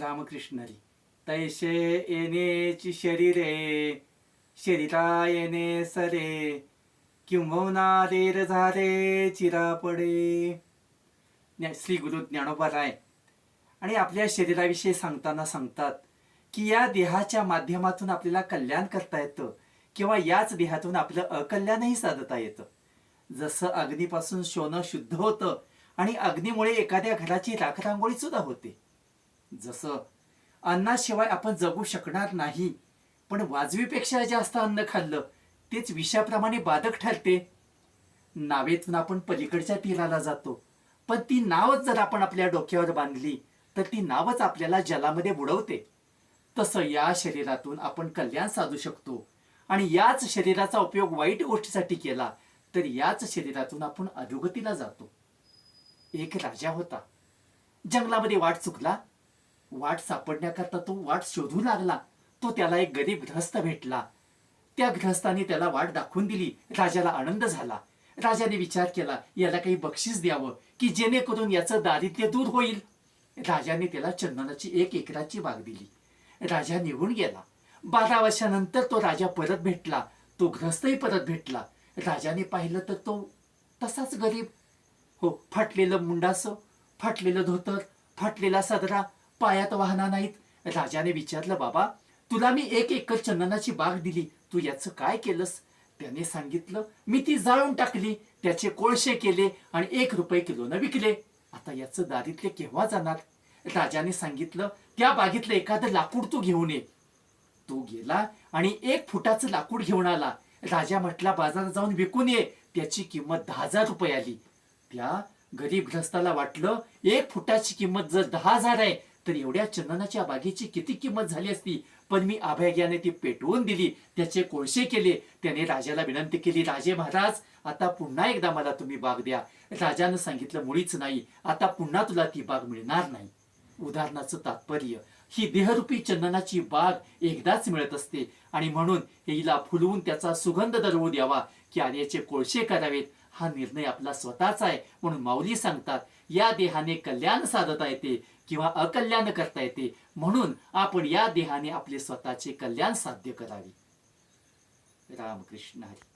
रामकृष्ण हरी. तैसे येणेची शरीरे, शरीरा येणे सरे, किंबहुना देर झाले चिरापडे. श्री गुरु ज्ञानोबा राय आणि आपल्या शरीराविषयी सांगताना सांगतात की या देहाच्या माध्यमातून आपल्याला कल्याण करता येतं किंवा याच देहातून आपलं अकल्याणही साधता येतं. जसं अग्नीपासून सोनं शुद्ध होतं आणि अग्नीमुळे एखाद्या घराची राखरांगोळी सुद्धा होते. जसं अन्नाशिवाय आपण जगू शकणार नाही, पण वाजवीपेक्षा जास्त अन्न खाल्लं तेच विषाप्रमाणे बाधक ठरते. नावेतून आपण पलीकडच्या तीराला जातो, पण ती नावच जर आपण आपल्या डोक्यावर बांधली तर ती नावच आपल्याला जलामध्ये बुडवते. तसं या शरीरातून आपण कल्याण साधू शकतो आणि याच शरीराचा उपयोग वाईट गोष्टीसाठी केला तर याच शरीरातून आपण अधोगतीला जातो. एक राजा होता. जंगलामध्ये वाट चुकला. वाट सापडण्याकरता तो वाट शोधू लागला. तो त्याला एक गरीब गृहस्थ भेटला. त्या गृहस्थाने त्याला वाट दाखवून दिली. राजाला आनंद झाला. राजाने विचार केला याला काही बक्षीस द्यावं की जेणेकरून याचं दारिद्र्य दूर होईल. राजाने त्याला चंदनाची 1 एकराची बाग दिली. राजा निघून गेला. 12 वर्षानंतर तो राजा परत भेटला. तो गृहस्थही परत भेटला. राजाने पाहिलं तर तो तसाच गरीब. हो, फाटलेलं मुंडासं, फाटलेलं धोतर, फाटलेला सदरा, पायात वाहना नाहीत. राजाने विचारलं, बाबा तुला मी 1 एकर चंदनाची बाग दिली, तू याचं काय केलंस? त्याने सांगितलं, मी ती जाळून टाकली, त्याचे कोळशे केले आणि 1 रुपये किलोनं विकले. आता याचं दारिद्र्य केव्हा जाणार? राजाने सांगितलं, त्या बागेतलं एखादं लाकूड तू घेऊन ये. तो गेला आणि 1 फुटाचं लाकूड घेऊन आला. राजा म्हटला, बाजारात जाऊन विकून ये. त्याची किंमत 10,000 रुपये आली. त्या गरीब ग्रस्ताला वाटलं 1 फुटाची किंमत जर 10,000 आहे तर एवढ्या चंदनाच्या बागेची किती किंमत झाली असती. पण मी अभ्याग्याने ती पेटवून दिली, त्याचे कोळशे केले. त्याने राजाला विनंती केली, राजे महाराज आता पुन्हा एकदा मला तुम्ही बाग द्या. राजानं सांगितलं, मुळीच नाही, आता पुन्हा तुला ती बाग मिळणार नाही. उदाहरणाचं तात्पर्य, ही देहरूपी चंदनाची बाग एकदाच मिळत असते आणि म्हणून हिला फुलवून त्याचा सुगंध दरवू द्यावा, की आर्याचे कोळशे करावेत, हा निर्णय आपला स्वतःचा आहे. म्हणून माऊली सांगतात, या देहाने कल्याण साधता येते किंवा अकल्याण करता येते. म्हणून आपण या देहाने आपले स्वतःचे कल्याण साध्य करावे. रामकृष्ण हरी.